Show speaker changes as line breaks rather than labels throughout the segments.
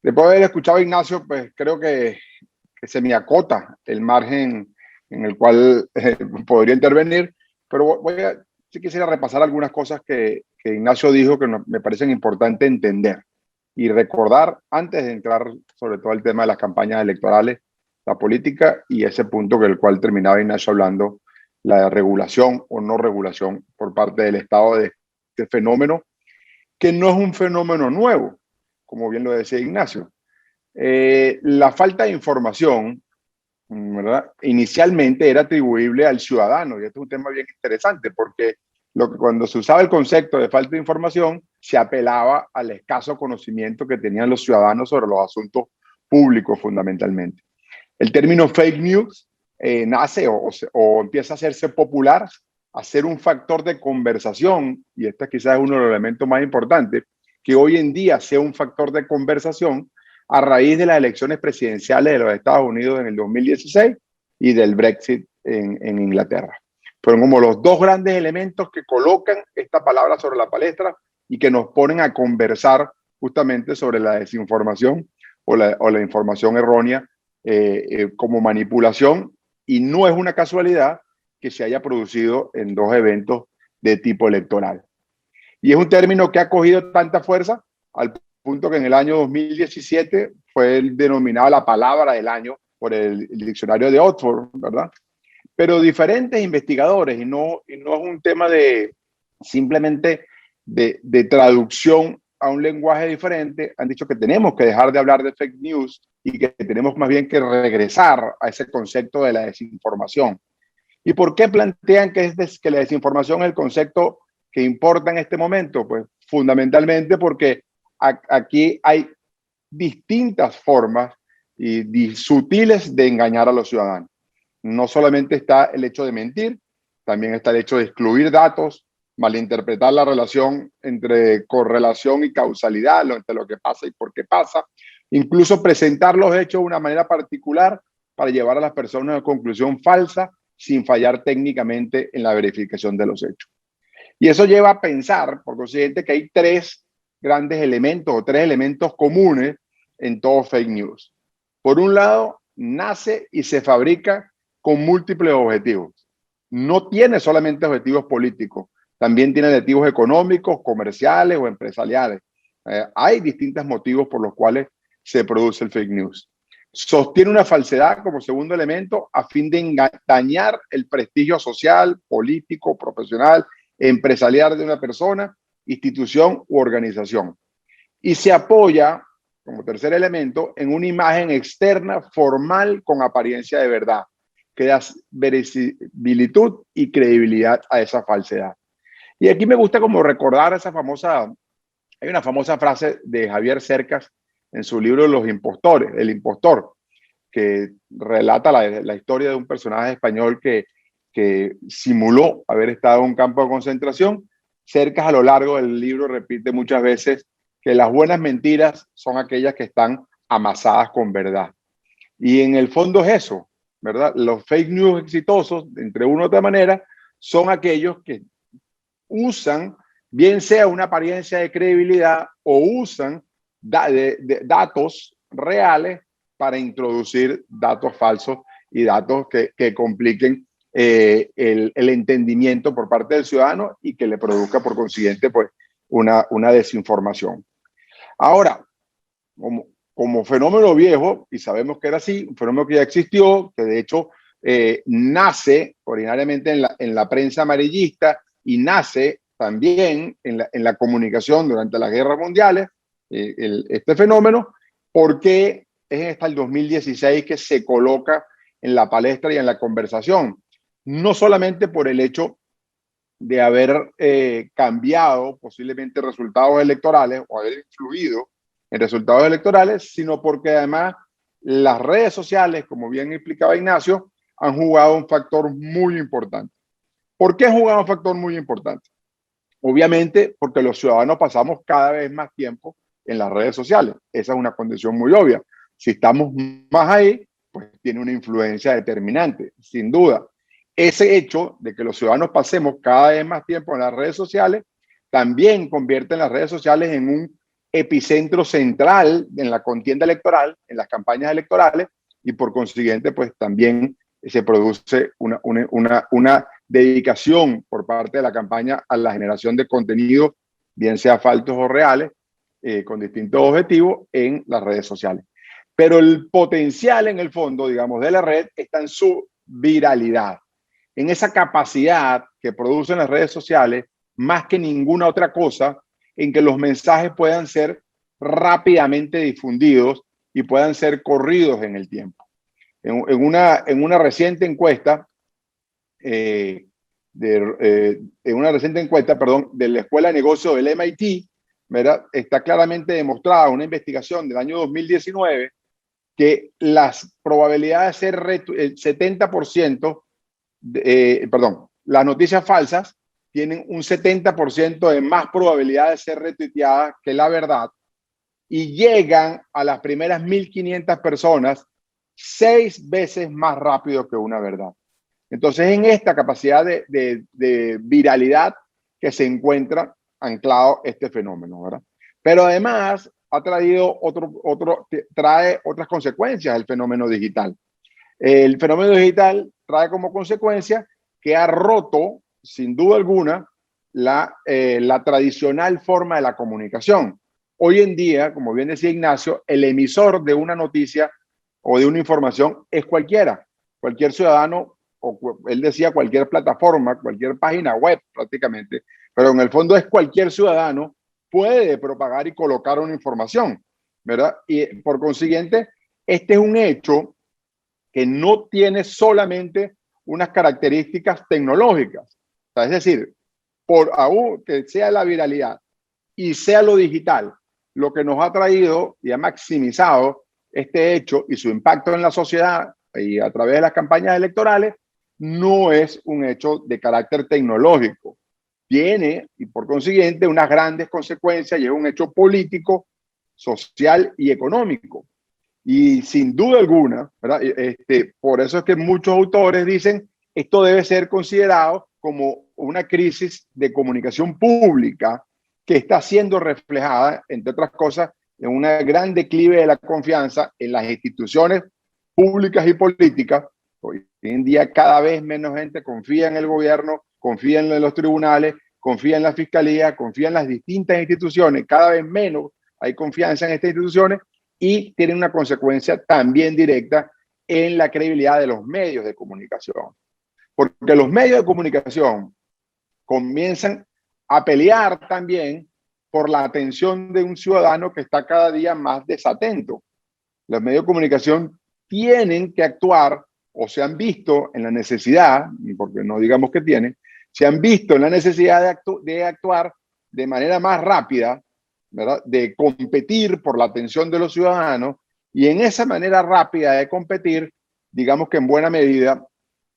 Después de haber escuchado a Ignacio, pues creo que se me acota el margen en el cual podría intervenir, pero sí quisiera repasar algunas cosas que Ignacio dijo que me parecen importantes entender y recordar antes de entrar sobre todo el tema de las campañas electorales, la política y ese punto que el cual terminaba Ignacio hablando, la regulación o no regulación por parte del Estado de este fenómeno, que no es un fenómeno nuevo, como bien lo decía Ignacio. La falta de información, ¿verdad? Inicialmente era atribuible al ciudadano, y esto es un tema bien interesante, porque cuando se usaba el concepto de falta de información, se apelaba al escaso conocimiento que tenían los ciudadanos sobre los asuntos públicos fundamentalmente. El término fake news nace o empieza a hacerse popular, a ser un factor de conversación, y este quizás es uno de los elementos más importantes, que hoy en día sea un factor de conversación a raíz de las elecciones presidenciales de los Estados Unidos en el 2016 y del Brexit en Inglaterra. Fueron como los dos grandes elementos que colocan esta palabra sobre la palestra y que nos ponen a conversar justamente sobre la desinformación o la información errónea como manipulación, y no es una casualidad que se haya producido en dos eventos de tipo electoral. Y es un término que ha cogido tanta fuerza al punto que en el año 2017 fue denominada la palabra del año por el diccionario de Oxford, ¿verdad? Pero diferentes investigadores, y no es un tema de simplemente de traducción a un lenguaje diferente, han dicho que tenemos que dejar de hablar de fake news y que tenemos más bien que regresar a ese concepto de la desinformación. ¿Y por qué plantean que la desinformación es el concepto que importa en este momento? Pues fundamentalmente porque aquí hay distintas formas y sutiles de engañar a los ciudadanos. No solamente está el hecho de mentir, también está el hecho de excluir datos, malinterpretar la relación entre correlación y causalidad, entre lo que pasa y por qué pasa, incluso presentar los hechos de una manera particular para llevar a las personas a una conclusión falsa sin fallar técnicamente en la verificación de los hechos. Y eso lleva a pensar, por consiguiente, que hay tres grandes elementos o tres elementos comunes en todo fake news. Por un lado, nace y se fabrica con múltiples objetivos. No tiene solamente objetivos políticos, también tiene objetivos económicos, comerciales o empresariales. Hay distintos motivos por los cuales se produce el fake news. Sostiene una falsedad como segundo elemento a fin de dañar el prestigio social, político, profesional, empresarial de una persona, institución u organización. Y se apoya, como tercer elemento, en una imagen externa formal con apariencia de verdad, que da verisimilitud y credibilidad a esa falsedad. Y aquí me gusta como recordar esa famosa, hay una famosa frase de Javier Cercas en su libro Los Impostores, El Impostor, que relata la historia de un personaje español que simuló haber estado en un campo de concentración. Cercas a lo largo del libro repite muchas veces que las buenas mentiras son aquellas que están amasadas con verdad. Y en el fondo es eso, ¿verdad? Los fake news exitosos, entre una u otra manera, son aquellos que usan, bien sea una apariencia de credibilidad o usan datos reales para introducir datos falsos y datos que compliquen el entendimiento por parte del ciudadano y que le produzca por consiguiente pues una desinformación. Ahora, como fenómeno viejo, y sabemos que era así, un fenómeno que ya existió, que de hecho nace ordinariamente en la prensa amarillista y nace también en la comunicación durante las guerras mundiales, este fenómeno, porque es hasta el 2016 que se coloca en la palestra y en la conversación, no solamente por el hecho de haber cambiado posiblemente resultados electorales o haber influido en resultados electorales, sino porque además las redes sociales, como bien explicaba Ignacio, han jugado un factor muy importante. ¿Por qué han jugado un factor muy importante? Obviamente porque los ciudadanos pasamos cada vez más tiempo en las redes sociales. Esa es una condición muy obvia. Si estamos más ahí, pues tiene una influencia determinante, sin duda. Ese hecho de que los ciudadanos pasemos cada vez más tiempo en las redes sociales también convierte en las redes sociales en un epicentro central en la contienda electoral, en las campañas electorales, y por consiguiente, pues también se produce una dedicación por parte de la campaña a la generación de contenido, bien sea falsos o reales, con distintos objetivos en las redes sociales. Pero el potencial en el fondo, digamos, de la red está en su viralidad, en esa capacidad que producen las redes sociales, más que ninguna otra cosa, en que los mensajes puedan ser rápidamente difundidos y puedan ser corridos en el tiempo. En una reciente encuesta, en una reciente encuesta, perdón, de la Escuela de Negocios del MIT, ¿verdad? Está claramente demostrada una investigación del año 2019 que las probabilidades de ser el 70%, perdón, las noticias falsas tienen un 70% de más probabilidad de ser retuiteadas que la verdad y llegan a las primeras 1.500 personas 6 veces más rápido que una verdad. Entonces, en esta capacidad de viralidad que se encuentra anclado este fenómeno, ¿verdad? Pero además ha traído trae otras consecuencias el fenómeno digital. El fenómeno digital trae como consecuencia que ha roto, sin duda alguna, la tradicional forma de la comunicación. Hoy en día, como bien decía Ignacio, el emisor de una noticia o de una información es cualquiera, cualquier ciudadano, o él decía cualquier plataforma, cualquier página web prácticamente, pero en el fondo es cualquier ciudadano puede propagar y colocar una información, ¿verdad? Y por consiguiente, este es un hecho que no tiene solamente unas características tecnológicas. O sea, es decir, por aún que sea la viralidad y sea lo digital, lo que nos ha traído y ha maximizado este hecho y su impacto en la sociedad y a través de las campañas electorales, no es un hecho de carácter tecnológico. Tiene, y por consiguiente, unas grandes consecuencias y es un hecho político, social y económico. Y sin duda alguna, ¿verdad? Por eso es que muchos autores dicen esto debe ser considerado como una crisis de comunicación pública que está siendo reflejada, entre otras cosas, en un gran declive de la confianza en las instituciones públicas y políticas. Hoy en día cada vez menos gente confía en el gobierno, confía en los tribunales, confía en la fiscalía, confía en las distintas instituciones, cada vez menos hay confianza en estas instituciones y tienen una consecuencia también directa en la credibilidad de los medios de comunicación. Porque los medios de comunicación comienzan a pelear también por la atención de un ciudadano que está cada día más desatento. Los medios de comunicación tienen que actuar o se han visto en la necesidad, porque no digamos que tienen, se han visto en la necesidad de actuar de manera más rápida, ¿verdad? De competir por la atención de los ciudadanos y en esa manera rápida de competir, digamos que en buena medida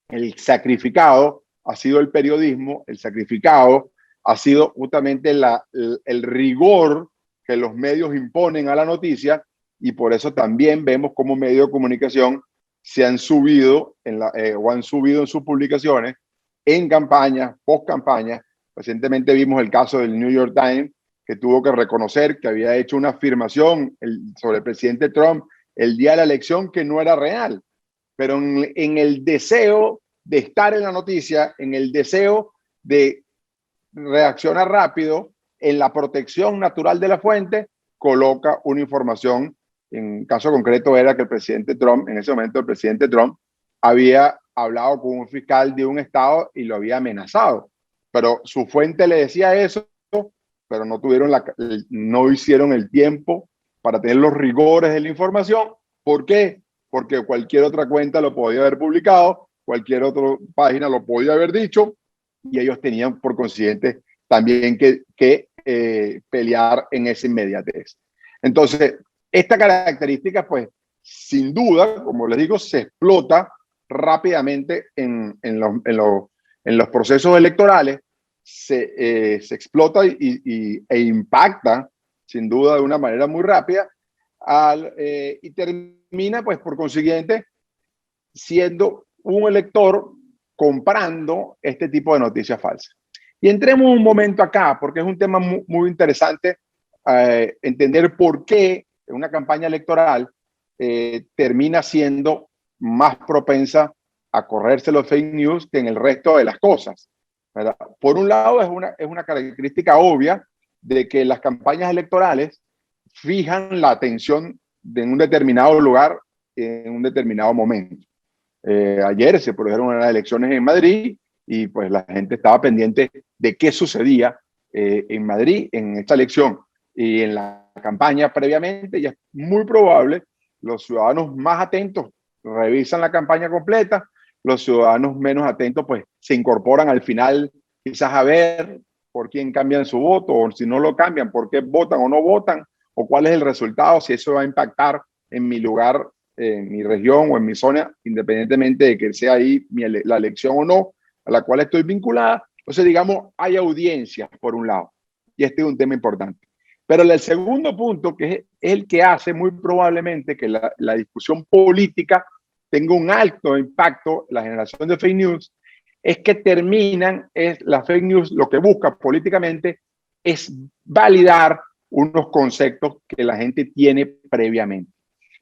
el sacrificado ha sido el periodismo, el sacrificado ha sido justamente el rigor que los medios imponen a la noticia y por eso también vemos cómo medios de comunicación se han subido o han subido en sus publicaciones en campañas, post campañas. Recientemente vimos el caso del New York Times, que tuvo que reconocer que había hecho una afirmación sobre el presidente Trump el día de la elección que no era real, pero en el deseo de estar en la noticia, en el deseo de reaccionar rápido, en la protección natural de la fuente, coloca una información. En caso concreto era que el presidente Trump, en ese momento el presidente Trump, había hablado con un fiscal de un estado y lo había amenazado, pero su fuente le decía eso, pero no hicieron el tiempo para tener los rigores de la información. ¿Por qué? Porque cualquier otra cuenta lo podía haber publicado, cualquier otra página lo podía haber dicho, y ellos tenían por consiguiente también que pelear en esa inmediatez. Entonces, esta característica, pues, sin duda, como les digo, se explota rápidamente en los procesos electorales, se explota e impacta, sin duda, de una manera muy rápida, y termina, pues, por consiguiente, siendo un elector comprando este tipo de noticias falsas. Y entremos un momento acá, porque es un tema muy, muy interesante entender por qué una campaña electoral termina siendo más propensa a correrse los fake news que en el resto de las cosas, ¿verdad? Por un lado, es una característica obvia de que las campañas electorales fijan la atención en un determinado lugar en un determinado momento. Ayer se produjeron unas elecciones en Madrid y pues la gente estaba pendiente de qué sucedía en Madrid en esta elección y en la campaña previamente, y es muy probable los ciudadanos más atentos revisan la campaña completa, los ciudadanos menos atentos pues se incorporan al final quizás a ver por quién cambian su voto, o si no lo cambian, por qué votan o no votan, o cuál es el resultado, si eso va a impactar en mi lugar, en mi región o en mi zona, independientemente de que sea ahí la elección o no, a la cual estoy vinculada. Entonces, digamos, hay audiencias por un lado, y este es un tema importante. Pero el segundo punto, que es el que hace muy probablemente que la discusión política tenga un alto impacto en la generación de fake news, es que la fake news lo que busca políticamente es validar unos conceptos que la gente tiene previamente.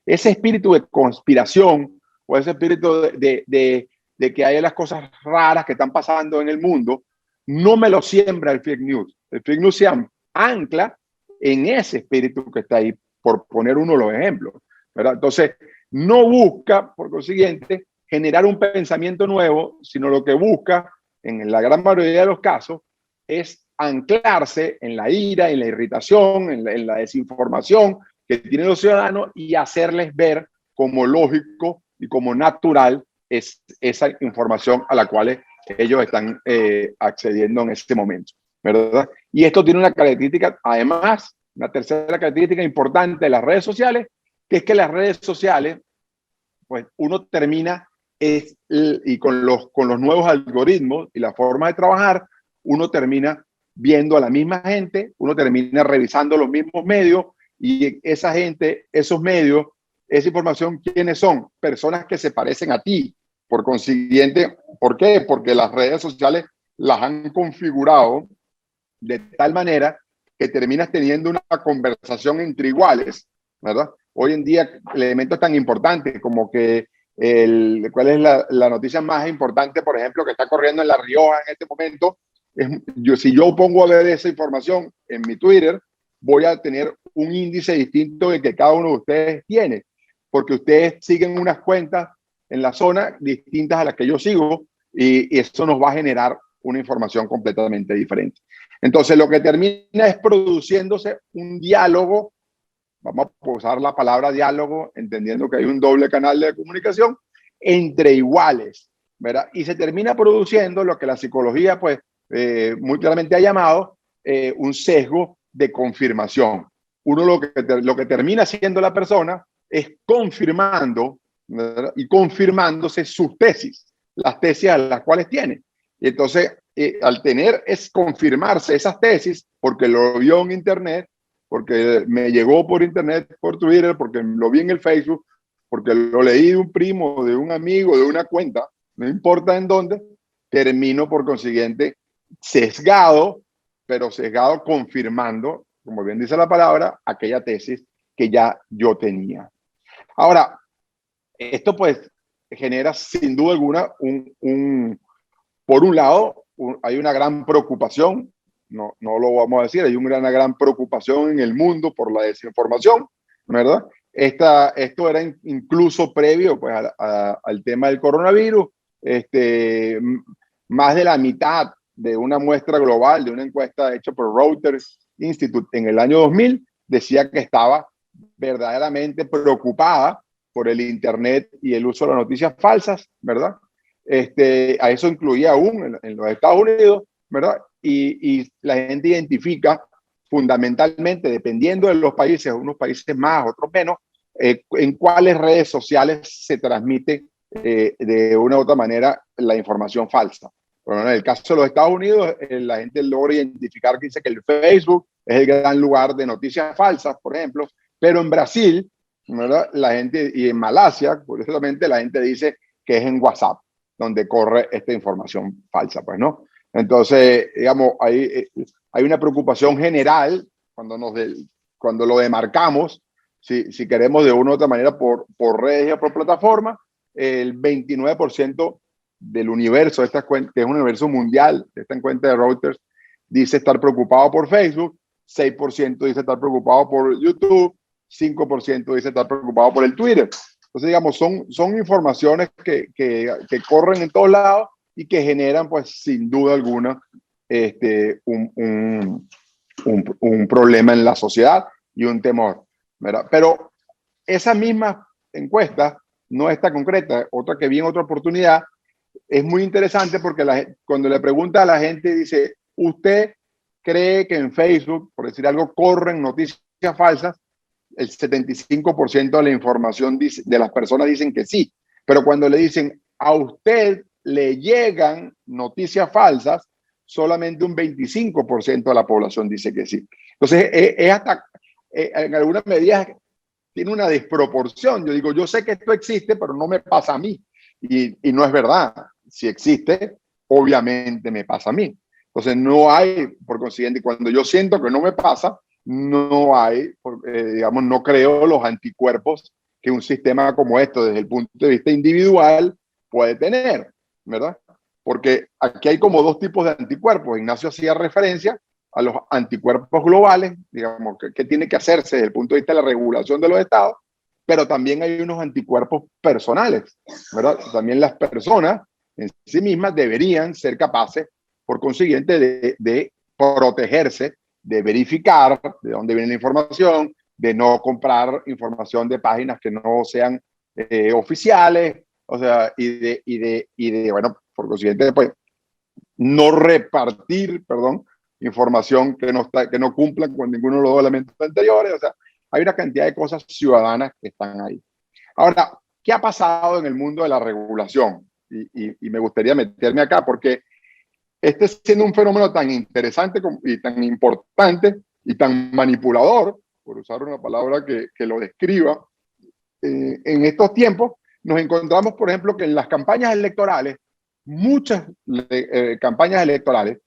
Ese espíritu de conspiración o ese espíritu de que hay las cosas raras que están pasando en el mundo, no me lo siembra el fake news. El fake news se ancla en ese espíritu que está ahí, por poner uno de los ejemplos, ¿verdad? Entonces, no busca, por consiguiente, generar un pensamiento nuevo, sino lo que busca, en la gran mayoría de los casos, es anclarse en la ira, en la irritación, en la desinformación que tienen los ciudadanos y hacerles ver como lógico y como natural es esa información a la cual ellos están accediendo en este momento, ¿verdad? Y esto tiene una característica, además, una tercera característica importante de las redes sociales, que es que las redes sociales, pues uno termina, y con los nuevos algoritmos y la forma de trabajar, uno termina viendo a la misma gente, uno termina revisando los mismos medios, y esa gente, esos medios, esa información, ¿quiénes son? Personas que se parecen a ti. Por consiguiente, ¿por qué? Porque las redes sociales las han configurado de tal manera que terminas teniendo una conversación entre iguales, ¿verdad? Hoy en día, elementos tan importantes como que cuál es la noticia más importante, por ejemplo, que está corriendo en La Rioja en este momento. Si yo pongo a ver esa información en mi Twitter, voy a tener un índice distinto del que cada uno de ustedes tiene, porque ustedes siguen unas cuentas en la zona distintas a las que yo sigo, y eso nos va a generar una información completamente diferente. Entonces, lo que termina es produciéndose un diálogo, vamos a usar la palabra diálogo, entendiendo que hay un doble canal de comunicación, entre iguales, ¿verdad? Y se termina produciendo lo que la psicología, pues, muy claramente ha llamado un sesgo de confirmación. Uno lo que termina siendo la persona es confirmando, ¿verdad? Y confirmándose sus tesis, las tesis a las cuales tiene. Y entonces, al confirmarse esas tesis, porque lo vio en internet, porque me llegó por internet, por Twitter, porque lo vi en el Facebook, porque lo leí de un primo, de un amigo, de una cuenta, no importa en dónde, termino por consiguiente sesgado, pero sesgado confirmando, como bien dice la palabra, aquella tesis que ya yo tenía. Ahora, esto pues genera sin duda alguna por un lado, hay una gran preocupación, no lo vamos a decir, hay una gran preocupación en el mundo por la desinformación, ¿verdad? Esto era incluso previo pues, al tema del coronavirus. Más de la mitad de una muestra global, de una encuesta hecha por Reuters Institute en el año 2000, decía que estaba verdaderamente preocupada por el Internet y el uso de las noticias falsas, ¿verdad? A eso incluía aún en los Estados Unidos, ¿verdad? Y la gente identifica fundamentalmente, dependiendo de los países, unos países más, otros menos, en cuáles redes sociales se transmite de una u otra manera la información falsa. Bueno, en el caso de los Estados Unidos, la gente logra identificar que dice que el Facebook es el gran lugar de noticias falsas, por ejemplo, pero en Brasil, ¿verdad? La gente, y en Malasia, curiosamente, la gente dice que es en WhatsApp donde corre esta información falsa, pues, ¿no? Entonces, digamos, hay una preocupación general cuando lo demarcamos, si queremos de una u otra manera por redes o por plataforma, el 29% del universo de estas cuentas, que es un universo mundial, de esta cuenta de Reuters, dice estar preocupado por Facebook, 6% dice estar preocupado por YouTube, 5% dice estar preocupado por el Twitter. Entonces, digamos, son informaciones que corren en todos lados y que generan, pues, sin duda alguna, un problema en la sociedad y un temor, ¿verdad? Pero esa misma encuesta no está concreta. Otra que vi en otra oportunidad es muy interesante porque cuando le pregunta a la gente, dice, ¿usted cree que en Facebook, por decir algo, corren noticias falsas? El 75% de la información de las personas dicen que sí. Pero cuando le dicen, a usted le llegan noticias falsas, solamente un 25% de la población dice que sí. Entonces, es hasta, en algunas medidas, tiene una desproporción. Yo digo, yo sé que esto existe, pero no me pasa a mí. Y no es verdad. Si existe, obviamente me pasa a mí. Entonces, no hay, por consiguiente, cuando yo siento que no me pasa, no hay, digamos, no creo los anticuerpos que un sistema como esto, desde el punto de vista individual, puede tener, ¿verdad? Porque aquí hay como dos tipos de anticuerpos. Ignacio hacía referencia a los anticuerpos globales, digamos, que tiene que hacerse desde el punto de vista de la regulación de los estados, pero también hay unos anticuerpos personales, ¿verdad? También las personas en sí mismas deberían ser capaces, por consiguiente, de protegerse, de verificar de dónde viene la información, de no comprar información de páginas que no sean oficiales, o sea, bueno, por consiguiente, pues, no repartir, perdón, información que no cumpla con ninguno de los dos elementos anteriores. O sea, hay una cantidad de cosas ciudadanas que están ahí. Ahora, ¿qué ha pasado en el mundo de la regulación? Y me gustaría meterme acá porque siendo un fenómeno tan interesante y tan importante y tan manipulador, por usar una palabra que lo describa, en estos tiempos nos encontramos, por ejemplo, que en las campañas electorales, muchas campañas electorales,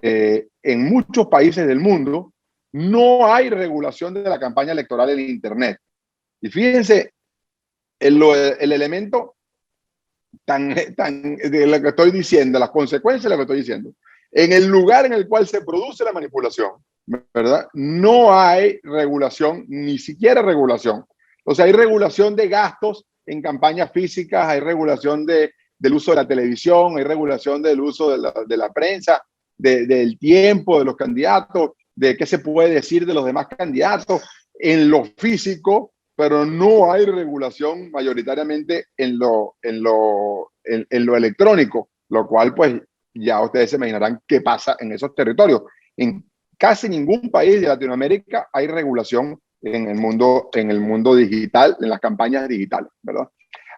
en muchos países del mundo, no hay regulación de la campaña electoral en Internet. Y fíjense, el elemento de lo que estoy diciendo, las consecuencias de lo que estoy diciendo, en el lugar en el cual se produce la manipulación, ¿verdad? No hay regulación, ni siquiera regulación. O sea, hay regulación de gastos en campañas físicas, hay regulación del uso de la televisión, hay regulación del uso de la prensa, del tiempo de los candidatos, de qué se puede decir de los demás candidatos, en lo físico, pero no hay regulación mayoritariamente en lo electrónico, lo cual, pues, ya ustedes se imaginarán qué pasa en esos territorios. En casi ningún país de Latinoamérica hay regulación en el mundo digital, en las campañas digitales, ¿verdad?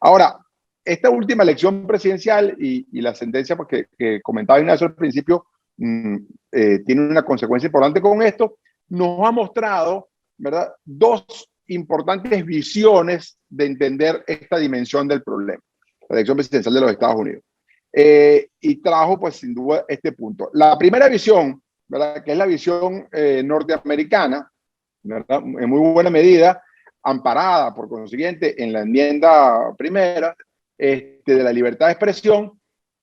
Ahora, esta última elección presidencial y la sentencia que comentaba Ignacio al principio tiene una consecuencia importante con esto, nos ha mostrado, ¿verdad?, dos importantes visiones de entender esta dimensión del problema, la elección presidencial de los Estados Unidos. Y trajo, pues, sin duda, este punto. La primera visión, ¿verdad?, que es la visión norteamericana, ¿verdad?, en muy buena medida, amparada, por consiguiente, en la enmienda primera de la libertad de expresión,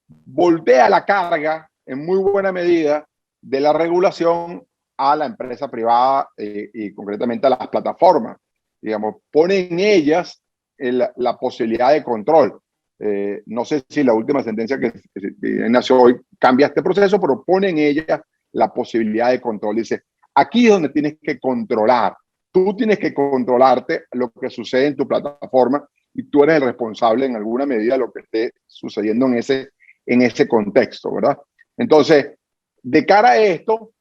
voltea la carga, en muy buena medida, de la regulación a la empresa privada y concretamente a las plataformas. Digamos, pone en ellas la posibilidad de control. No sé si la última sentencia que nació hoy cambia este proceso, pero pone en ellas la posibilidad de control. Dice, aquí es donde tienes que controlar. Tú tienes que controlarte lo que sucede en tu plataforma y tú eres el responsable en alguna medida de lo que esté sucediendo en ese contexto, ¿verdad? Entonces, de cara a esto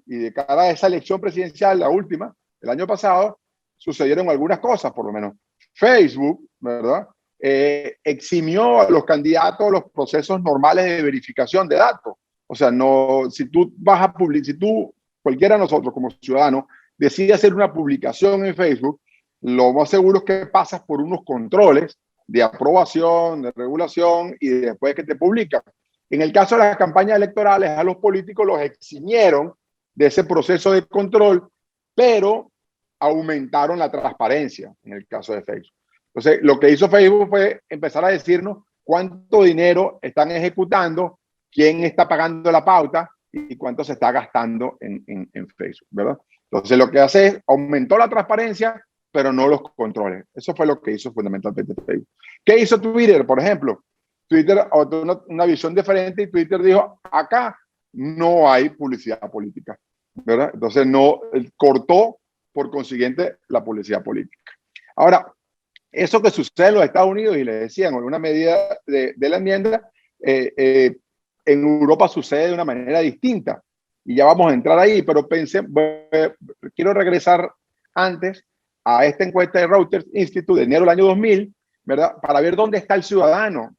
y de cara a esa elección presidencial, la última, el año pasado, sucedieron algunas cosas, por lo menos. Facebook, ¿verdad?, eximió a los candidatos los procesos normales de verificación de datos. O sea, no, si tú vas a publicar, si tú, cualquiera de nosotros como ciudadanos, decide hacer una publicación en Facebook, lo más seguro es que pasas por unos controles de aprobación, de regulación y después que te publican. En el caso de las campañas electorales, a los políticos los eximieron de ese proceso de control pero aumentaron la transparencia en el caso de Facebook. Entonces, lo que hizo Facebook fue empezar a decirnos cuánto dinero están ejecutando, quién está pagando la pauta y cuánto se está gastando en Facebook, ¿verdad? Entonces, lo que hace es aumentó la transparencia, pero no los controles. Eso fue lo que hizo fundamentalmente Facebook. ¿Qué hizo Twitter, por ejemplo? Twitter adoptó una visión diferente y Twitter dijo, acá no hay publicidad política, ¿verdad? Entonces, no cortó, por consiguiente, la publicidad política. Ahora, eso que sucede en los Estados Unidos, y le decían, en una medida de la enmienda, en Europa sucede de una manera distinta. Y ya vamos a entrar ahí, pero quiero regresar antes a esta encuesta de Reuters Institute de enero del año 2000, ¿verdad? Para ver dónde está el ciudadano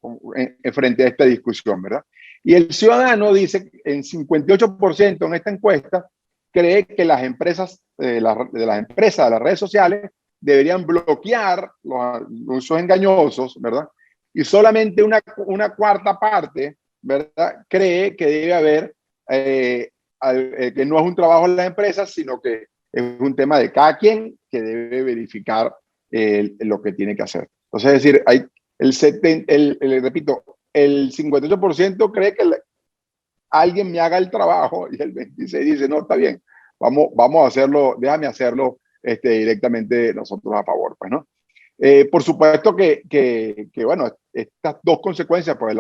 frente a esta discusión, ¿verdad? Y el ciudadano dice, en 58% en esta encuesta, cree que las empresas, de las redes sociales, deberían bloquear los usos engañosos, ¿verdad? Y solamente una cuarta parte, ¿verdad?, cree que debe haber, que no es un trabajo de las empresas, sino que es un tema de cada quien que debe verificar lo que tiene que hacer. Entonces, es decir, hay repito, el 58% cree que alguien me haga el trabajo y el 26% dice, no, está bien, vamos a hacerlo, déjame hacerlo directamente nosotros a favor, pues, ¿no? Por supuesto que, bueno, estas dos consecuencias, pues,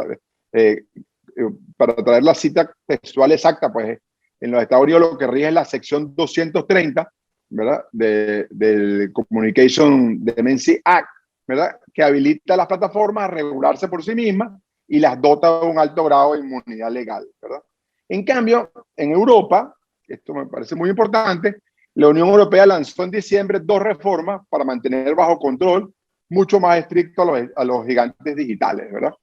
para traer la cita textual exacta, pues, en los Estados Unidos lo que rige es la sección 230, ¿verdad?, del Communication Decency Act, ¿verdad?, que habilita a las plataformas a regularse por sí mismas y las dota de un alto grado de inmunidad legal, ¿verdad? En cambio, en Europa, esto me parece muy importante, la Unión Europea lanzó en diciembre 2 reformas para mantener bajo control mucho más estricto a los gigantes digitales, ¿verdad?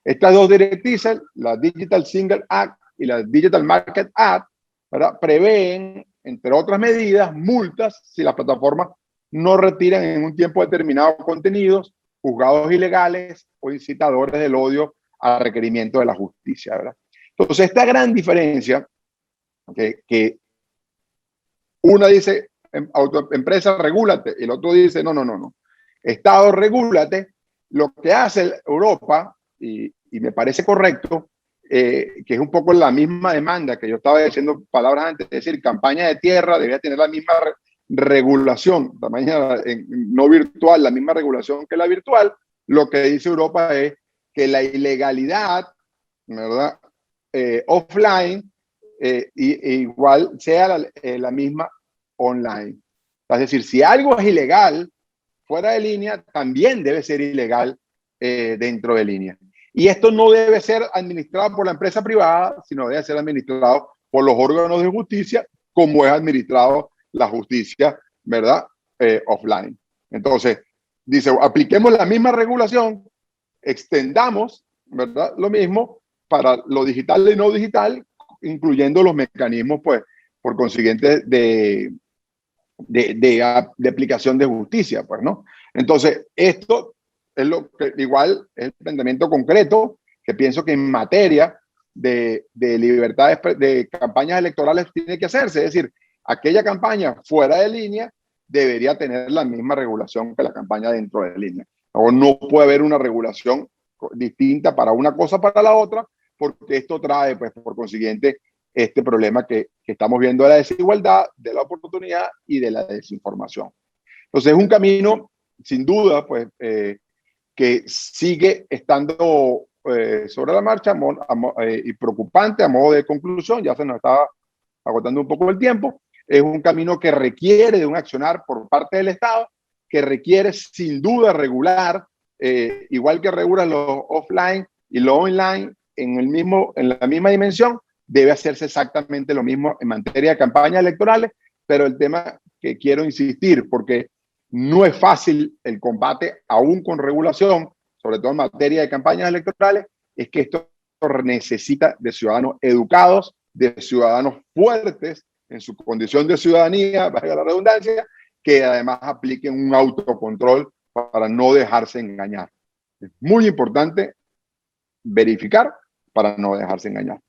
Estas 2 directrices, la Digital Single Act y la Digital Market Act, ¿verdad?, prevén, entre otras medidas, multas si las plataformas no retiran en un tiempo determinado contenidos juzgados ilegales o incitadores del odio a requerimiento de la justicia, ¿verdad? Entonces, esta gran diferencia que una dice, empresa, regúlate, y el otro dice, no. Estado, regúlate. Lo que hace Europa, y me parece correcto, que es un poco la misma demanda que yo estaba diciendo palabras antes, es decir, campaña de tierra debería tener la misma regulación, no virtual, la misma regulación que la virtual. Lo que dice Europa es que la ilegalidad, ¿verdad?, offline, igual sea la misma online. Es decir, si algo es ilegal fuera de línea, también debe ser ilegal dentro de línea. Y esto no debe ser administrado por la empresa privada, sino debe ser administrado por los órganos de justicia, como es administrado la justicia, ¿verdad?, offline. Entonces, dice, apliquemos la misma regulación, extendamos, ¿verdad?, lo mismo para lo digital y no digital, incluyendo los mecanismos, pues, por consiguiente, de aplicación de justicia, pues, ¿no? Entonces, esto es lo que igual es el planteamiento concreto que pienso que en materia de libertades de campañas electorales tiene que hacerse. Es decir, aquella campaña fuera de línea debería tener la misma regulación que la campaña dentro de línea. O no puede haber una regulación distinta para una cosa para la otra, porque esto trae, pues, por consiguiente, este problema que estamos viendo de la desigualdad, de la oportunidad y de la desinformación. Entonces, es un camino, sin duda, pues, que sigue estando sobre la marcha y preocupante a modo de conclusión. Ya se nos estaba agotando un poco el tiempo. Es un camino que requiere de un accionar por parte del Estado, que requiere sin duda regular, igual que regula lo offline y lo online en la misma dimensión, debe hacerse exactamente lo mismo en materia de campañas electorales, pero el tema que quiero insistir, porque no es fácil el combate aún con regulación, sobre todo en materia de campañas electorales, es que esto necesita de ciudadanos educados, de ciudadanos fuertes en su condición de ciudadanía, valga la redundancia, que además apliquen un autocontrol para no dejarse engañar. Es muy importante verificar para no dejarse engañar.